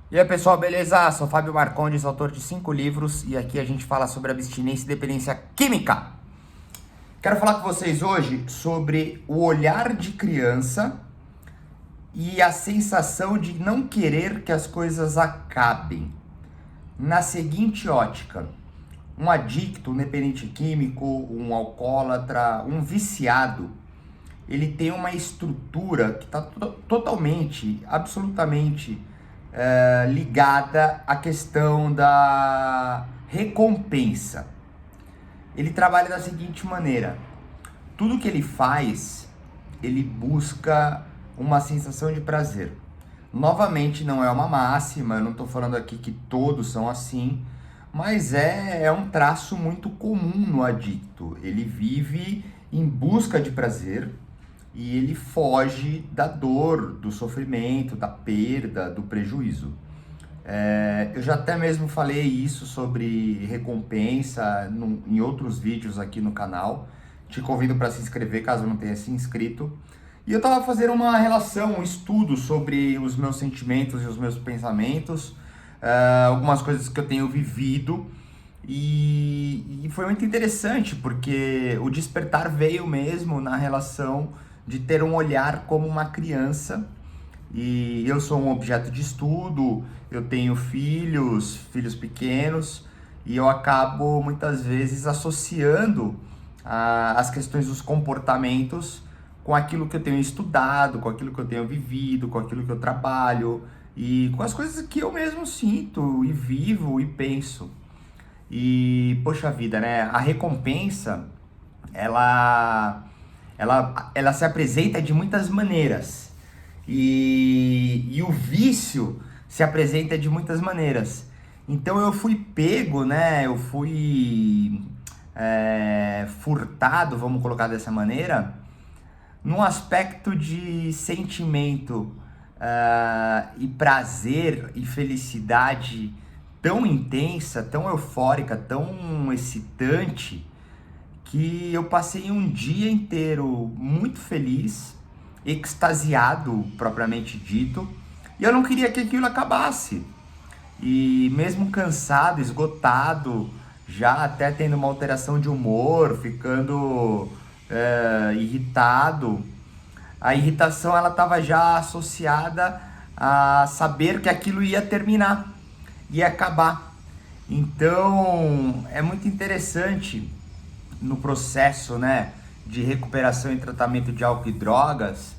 E aí pessoal, beleza? Sou Fábio Marcondes, autor de 5 livros e aqui a gente fala sobre abstinência e dependência química. Quero falar com vocês hoje sobre o olhar de criança e a sensação de não querer que as coisas acabem. Na seguinte ótica, um adicto, um dependente químico, um alcoólatra, um viciado, ele tem uma estrutura que está totalmente, absolutamente ligada à questão da recompensa. Ele trabalha da seguinte maneira: tudo que ele faz, ele busca uma sensação de prazer. Novamente, não é uma máxima, eu não estou falando aqui que todos são assim, mas é um traço muito comum no adicto. Ele vive em busca de prazer e ele foge da dor, do sofrimento, da perda, do prejuízo. Eu já até mesmo falei isso sobre recompensa em outros vídeos aqui no canal. Te convido para se inscrever caso não tenha se inscrito. E eu estava fazendo uma relação, um estudo sobre os meus sentimentos e os meus pensamentos, algumas coisas que eu tenho vivido. E foi muito interessante porque o despertar veio mesmo na relação de ter um olhar como uma criança. E eu sou um objeto de estudo, eu tenho filhos pequenos, e eu acabo muitas vezes associando as questões dos comportamentos com aquilo que eu tenho estudado, com aquilo que eu tenho vivido, com aquilo que eu trabalho e com as coisas que eu mesmo sinto e vivo e penso. E poxa vida, né? A recompensa, ela, ela se apresenta de muitas maneiras. E o vício se apresenta de muitas maneiras. Então eu fui pego, né? Eu fui furtado, vamos colocar dessa maneira, num aspecto de sentimento e prazer e felicidade tão intensa, tão eufórica, tão excitante, que eu passei um dia inteiro muito feliz, extasiado, propriamente dito, e eu não queria que aquilo acabasse. E mesmo cansado, esgotado, já até tendo uma alteração de humor, ficando irritado, a irritação ela estava já associada a saber que aquilo ia terminar, ia acabar. Então é muito interessante no processo, né, de recuperação e tratamento de álcool e drogas,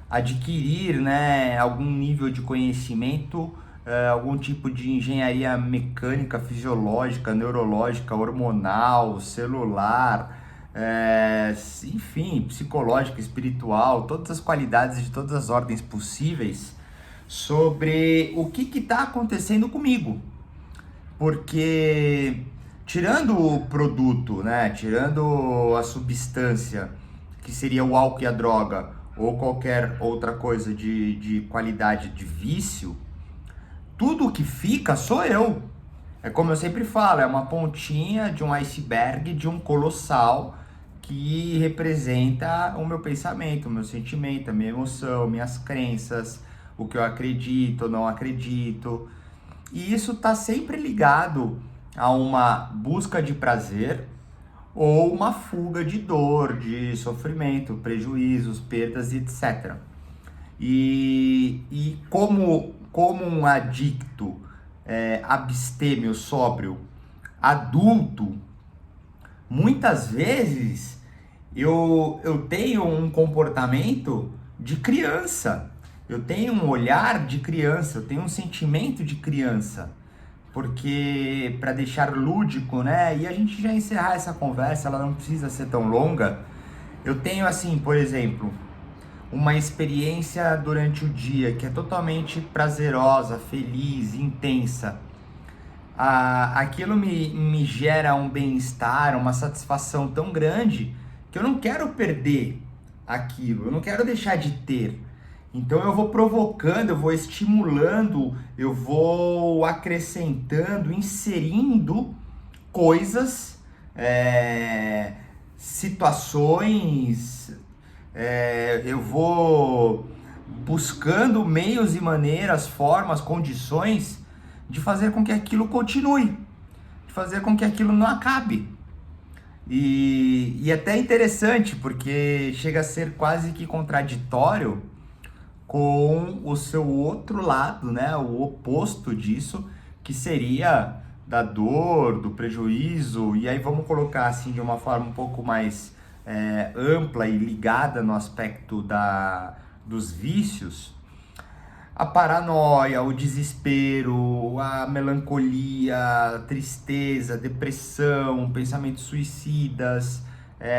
adquirir, né, algum nível de conhecimento, algum tipo de engenharia mecânica, fisiológica, neurológica, hormonal, celular, enfim, psicológica, espiritual, todas as qualidades de todas as ordens possíveis sobre o que está acontecendo comigo. Porque tirando o produto, né, tirando a substância, que seria o álcool e a droga, ou qualquer outra coisa de qualidade de vício, tudo o que fica sou eu. É como eu sempre falo, é uma pontinha de um iceberg, de um colossal que representa o meu pensamento, o meu sentimento, a minha emoção, minhas crenças, o que eu acredito ou não acredito. E isso está sempre ligado a uma busca de prazer ou uma fuga de dor, de sofrimento, prejuízos, perdas, etc. E como um adicto abstêmio, sóbrio, adulto, muitas vezes eu tenho um comportamento de criança, eu tenho um olhar de criança, eu tenho um sentimento de criança, porque para deixar lúdico, né? E a gente já encerrar essa conversa, ela não precisa ser tão longa. Eu tenho assim, por exemplo, uma experiência durante o dia que é totalmente prazerosa, feliz, intensa. Aquilo me gera um bem-estar, uma satisfação tão grande que eu não quero perder aquilo, eu não quero deixar de ter. Então eu vou provocando, eu vou estimulando, eu vou acrescentando, inserindo coisas, situações, eu vou buscando meios e maneiras, formas, condições de fazer com que aquilo continue, de fazer com que aquilo não acabe. E até interessante, porque chega a ser quase que contraditório com o seu outro lado, né? O oposto disso, que seria da dor, do prejuízo, e aí vamos colocar assim de uma forma um pouco mais ampla e ligada no aspecto dos vícios, a paranoia, o desespero, a melancolia, a tristeza, a depressão, pensamentos suicidas,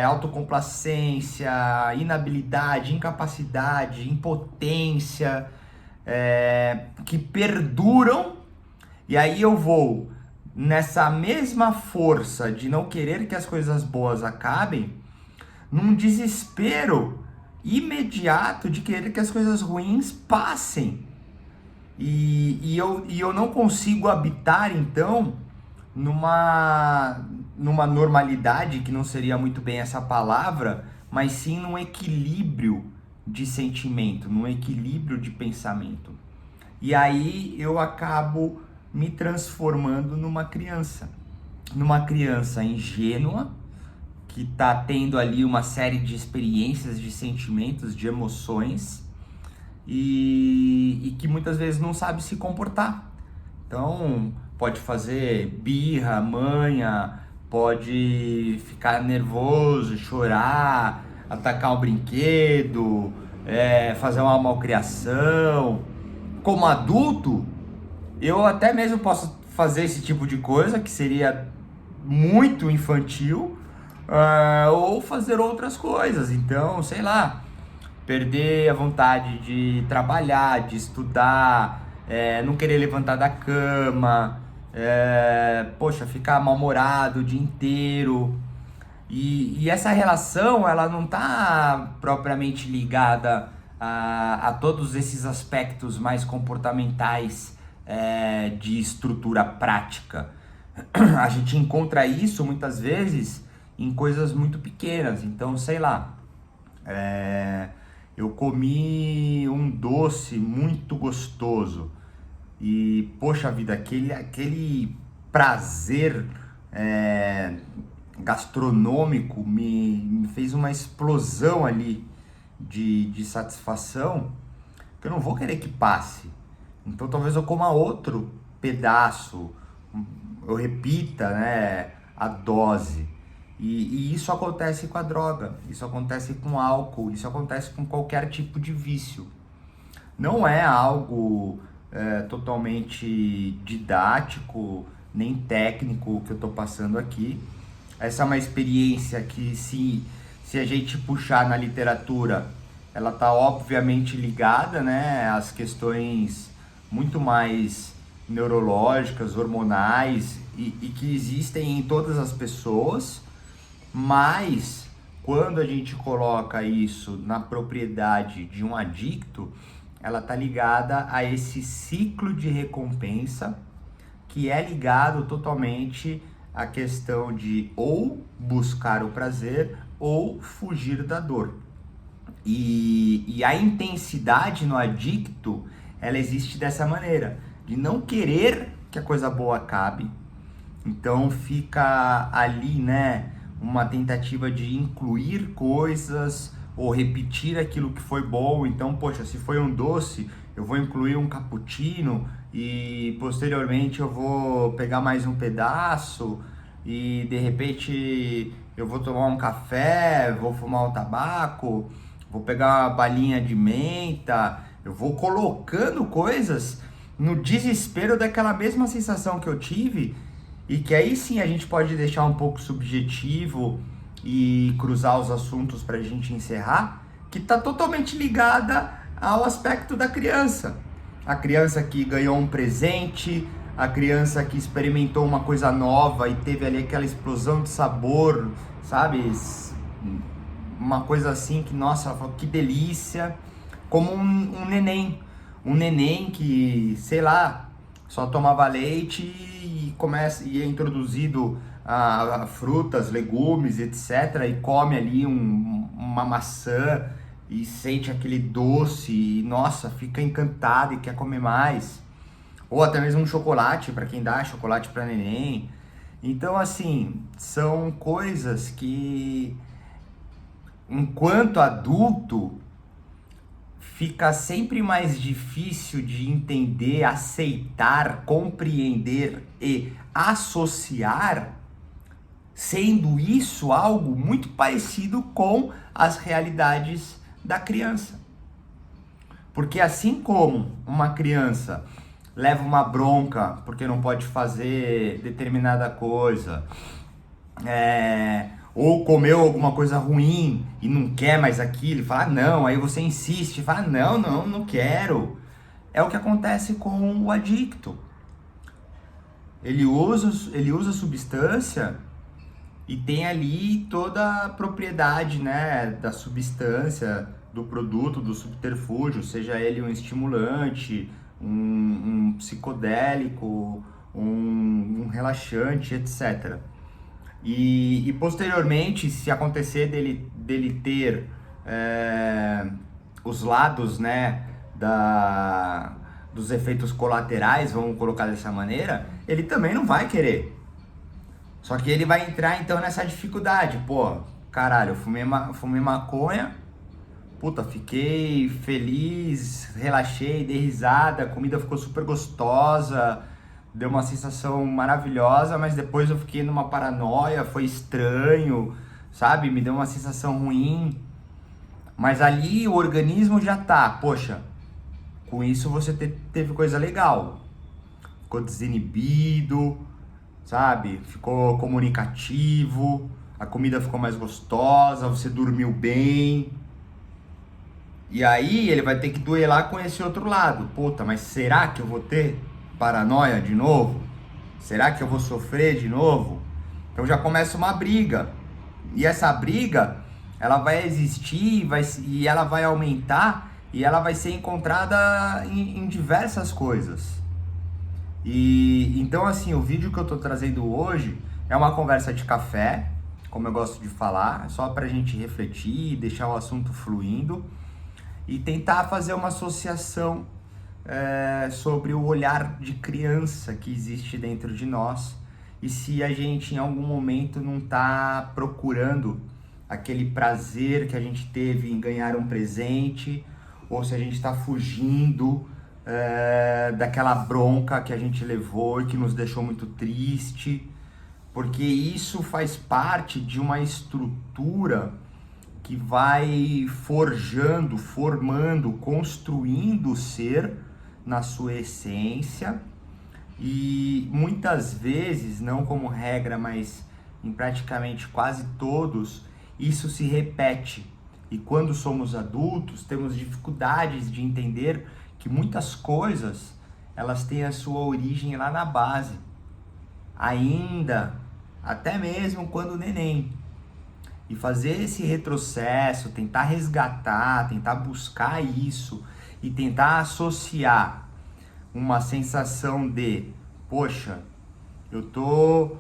autocomplacência, inabilidade, incapacidade, impotência, que perduram. E aí eu vou nessa mesma força de não querer que as coisas boas acabem, num desespero imediato de querer que as coisas ruins passem. E eu não consigo habitar, então, numa normalidade, que não seria muito bem essa palavra, mas sim num equilíbrio de sentimento, num equilíbrio de pensamento. E aí eu acabo me transformando numa criança ingênua, que está tendo ali uma série de experiências, de sentimentos, de emoções, e que muitas vezes não sabe se comportar. Então, pode fazer birra, manha, pode ficar nervoso, chorar, atacar um brinquedo, fazer uma malcriação. Como adulto, eu até mesmo posso fazer esse tipo de coisa, que seria muito infantil, ou fazer outras coisas. Então, sei lá, perder a vontade de trabalhar, de estudar, não querer levantar da cama, poxa, ficar mal-humorado o dia inteiro. E essa relação, ela não está propriamente ligada a todos esses aspectos mais comportamentais, de estrutura prática. A gente encontra isso muitas vezes em coisas muito pequenas. Então, sei lá, eu comi um doce muito gostoso e, poxa vida, aquele prazer gastronômico me fez uma explosão ali de satisfação, que eu não vou querer que passe. Então talvez eu coma outro pedaço, eu repita, né, a dose. E isso acontece com a droga, isso acontece com o álcool, isso acontece com qualquer tipo de vício. Não é algo totalmente didático, nem técnico que eu estou passando aqui. Essa é uma experiência que, se a gente puxar na literatura, ela está obviamente ligada, né, às questões muito mais neurológicas, hormonais, e que existem em todas as pessoas. Mas quando a gente coloca isso na propriedade de um adicto, ela está ligada a esse ciclo de recompensa, que é ligado totalmente à questão de ou buscar o prazer ou fugir da dor. E a intensidade no adicto, ela existe dessa maneira, de não querer que a coisa boa acabe. Então fica ali, né, uma tentativa de incluir coisas ou repetir aquilo que foi bom. Então, poxa, se foi um doce, eu vou incluir um cappuccino e posteriormente eu vou pegar mais um pedaço e de repente eu vou tomar um café, vou fumar um tabaco, vou pegar uma balinha de menta, eu vou colocando coisas no desespero daquela mesma sensação que eu tive. E que aí sim a gente pode deixar um pouco subjetivo e cruzar os assuntos para a gente encerrar, que está totalmente ligada ao aspecto da criança. A criança que ganhou um presente, a criança que experimentou uma coisa nova e teve ali aquela explosão de sabor, sabe? Uma coisa assim que, nossa, que delícia. Como um neném. Um neném que, sei lá, só tomava leite e é introduzido a frutas, legumes, etc. E come ali uma maçã e sente aquele doce e, nossa, fica encantado e quer comer mais. Ou até mesmo um chocolate, para quem dá chocolate para neném. Então, assim, são coisas que, enquanto adulto, fica sempre mais difícil de entender, aceitar, compreender e associar, sendo isso algo muito parecido com as realidades da criança. Porque assim como uma criança leva uma bronca porque não pode fazer determinada coisa, ou comeu alguma coisa ruim e não quer mais aquilo, e fala, não, aí você insiste, fala, não quero. É o que acontece com o adicto. Ele usa a substância e tem ali toda a propriedade, né, da substância, do produto, do subterfúgio, seja ele um estimulante, um psicodélico, um relaxante, etc. E posteriormente, se acontecer dele ter os lados, né, dos efeitos colaterais, vamos colocar dessa maneira, ele também não vai querer. Só que ele vai entrar então nessa dificuldade. Pô, caralho, eu fumei maconha, puta, fiquei feliz, relaxei, dei risada, a comida ficou super gostosa, deu uma sensação maravilhosa, mas depois eu fiquei numa paranoia, foi estranho, sabe? Me deu uma sensação ruim. Mas ali o organismo já tá, poxa, com isso você teve coisa legal. Ficou desinibido, sabe? Ficou comunicativo, a comida ficou mais gostosa, você dormiu bem. E aí ele vai ter que duelar com esse outro lado. Puta, mas será que eu vou ter paranoia de novo? Será que eu vou sofrer de novo? Então já começa uma briga. E essa briga, ela vai existir e ela vai aumentar e ela vai ser encontrada em diversas coisas. E então, assim, o vídeo que eu tô trazendo hoje é uma conversa de café, como eu gosto de falar, só pra gente refletir, deixar o assunto fluindo e tentar fazer uma associação sobre o olhar de criança que existe dentro de nós e se a gente em algum momento não tá procurando aquele prazer que a gente teve em ganhar um presente ou se a gente está fugindo daquela bronca que a gente levou e que nos deixou muito triste, porque isso faz parte de uma estrutura que vai forjando, formando, construindo o ser na sua essência e muitas vezes, não como regra, mas em praticamente quase todos, isso se repete. E quando somos adultos, temos dificuldades de entender que muitas coisas, elas têm a sua origem lá na base. Ainda, até mesmo quando neném. E fazer esse retrocesso, tentar resgatar, tentar buscar isso e tentar associar uma sensação de, poxa, eu tô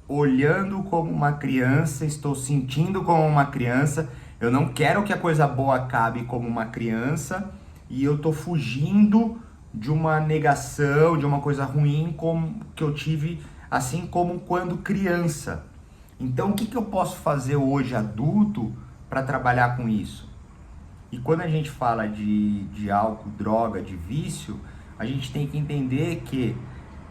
olhando como uma criança, estou sentindo como uma criança, eu não quero que a coisa boa acabe como uma criança e eu tô fugindo de uma negação, de uma coisa ruim como que eu tive, assim como quando criança. Então, o que eu posso fazer hoje, adulto, para trabalhar com isso? E quando a gente fala de álcool, droga, de vício, a gente tem que entender que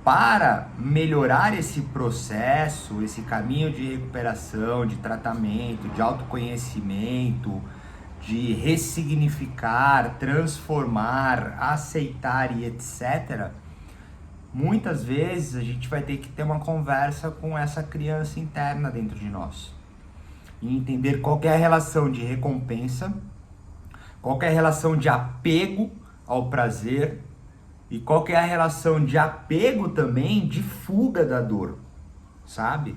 para melhorar esse processo, esse caminho de recuperação, de tratamento, de autoconhecimento, de ressignificar, transformar, aceitar e etc., muitas vezes a gente vai ter que ter uma conversa com essa criança interna dentro de nós e entender qual que é a relação de recompensa, qual que é a relação de apego ao prazer e qual que é a relação de apego também de fuga da dor, sabe?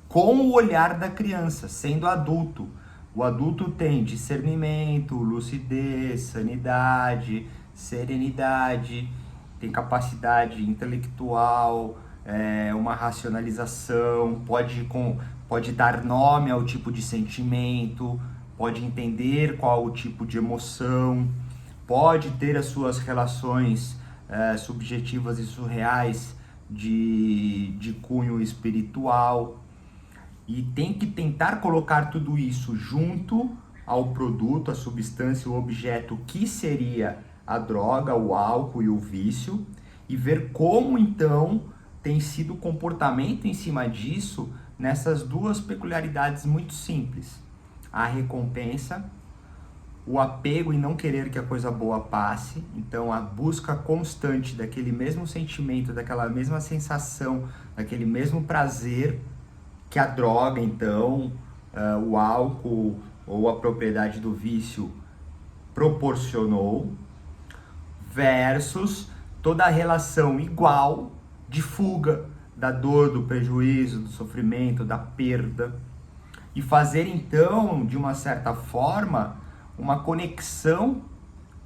Com o olhar da criança, sendo adulto. O adulto tem discernimento, lucidez, sanidade, serenidade, tem capacidade intelectual, uma racionalização, pode dar nome ao tipo de sentimento, pode entender qual o tipo de emoção, pode ter as suas relações subjetivas e surreais de cunho espiritual, e tem que tentar colocar tudo isso junto ao produto, a substância, o objeto que seria a droga, o álcool e o vício, e ver como então tem sido o comportamento em cima disso nessas duas peculiaridades muito simples: a recompensa, o apego em não querer que a coisa boa passe, então a busca constante daquele mesmo sentimento, daquela mesma sensação, daquele mesmo prazer que a droga, então, o álcool ou a propriedade do vício proporcionou, versus toda a relação igual de fuga da dor, do prejuízo, do sofrimento, da perda, e fazer então, de uma certa forma, uma conexão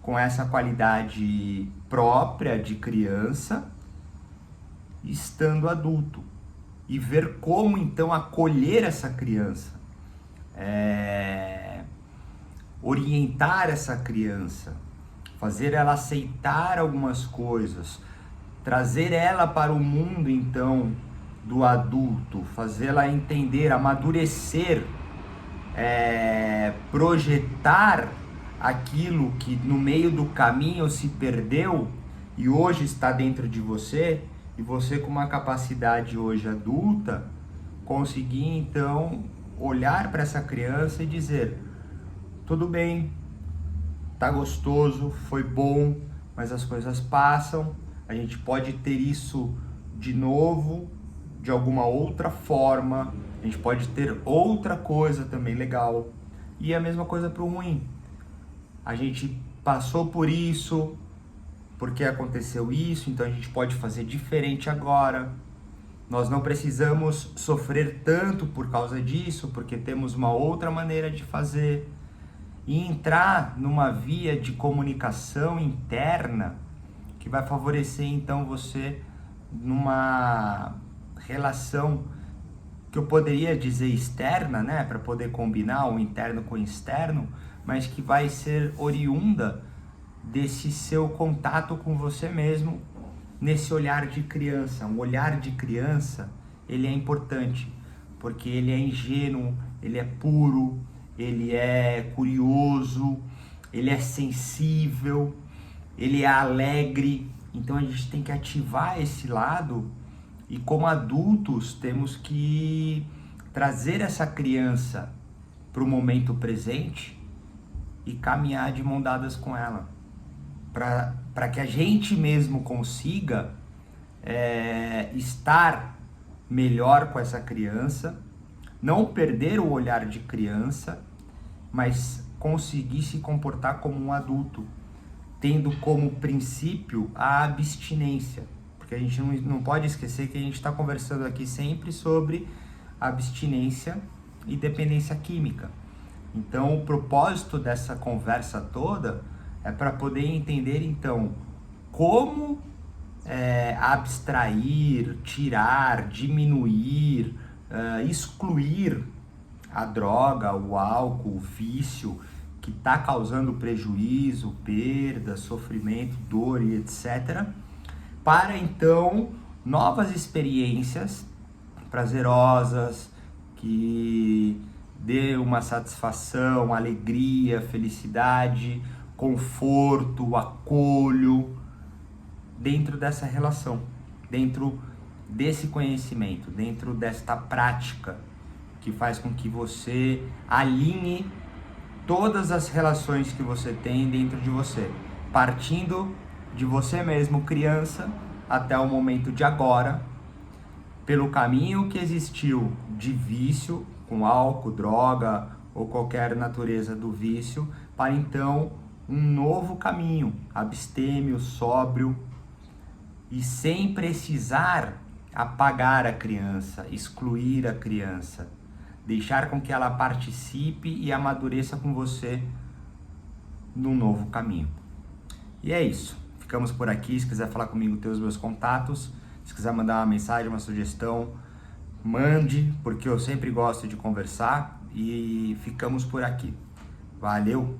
com essa qualidade própria de criança, estando adulto, e ver como então acolher essa criança, orientar essa criança, fazer ela aceitar algumas coisas, trazer ela para o mundo então do adulto, fazê-la entender, amadurecer, projetar aquilo que no meio do caminho se perdeu e hoje está dentro de você, e você com uma capacidade hoje adulta conseguir então olhar para essa criança e dizer: tudo bem, tá gostoso, foi bom, mas as coisas passam, a gente pode ter isso de novo, de alguma outra forma, a gente pode ter outra coisa também legal. E a mesma coisa para o ruim. A gente passou por isso, porque aconteceu isso, então a gente pode fazer diferente agora. Nós não precisamos sofrer tanto por causa disso, porque temos uma outra maneira de fazer. E entrar numa via de comunicação interna que vai favorecer então você numa relação que eu poderia dizer externa, né, para poder combinar o interno com o externo, mas que vai ser oriunda desse seu contato com você mesmo, nesse olhar de criança. Um olhar de criança, ele é importante, porque ele é ingênuo, ele é puro, ele é curioso, ele é sensível, ele é alegre. Então a gente tem que ativar esse lado, e como adultos temos que trazer essa criança para o momento presente e caminhar de mão dadas com ela, para que a gente mesmo consiga estar melhor com essa criança, não perder o olhar de criança, mas conseguir se comportar como um adulto, tendo como princípio a abstinência. Porque a gente não pode esquecer que a gente está conversando aqui sempre sobre abstinência e dependência química. Então o propósito dessa conversa toda é para poder entender então como abstrair, tirar, diminuir, excluir a droga, o álcool, o vício que está causando prejuízo, perda, sofrimento, dor e etc. Para então novas experiências prazerosas, que dê uma satisfação, alegria, felicidade, conforto, acolho dentro dessa relação, dentro desse conhecimento, dentro desta prática que faz com que você alinhe todas as relações que você tem dentro de você, partindo de você mesmo, criança, até o momento de agora, pelo caminho que existiu de vício, com álcool, droga ou qualquer natureza do vício, para então um novo caminho, abstêmio, sóbrio, e sem precisar apagar a criança, excluir a criança, deixar com que ela participe e amadureça com você num novo caminho. E é isso. Ficamos por aqui. Se quiser falar comigo, tem os meus contatos. Se quiser mandar uma mensagem, uma sugestão, mande, porque eu sempre gosto de conversar, e ficamos por aqui. Valeu!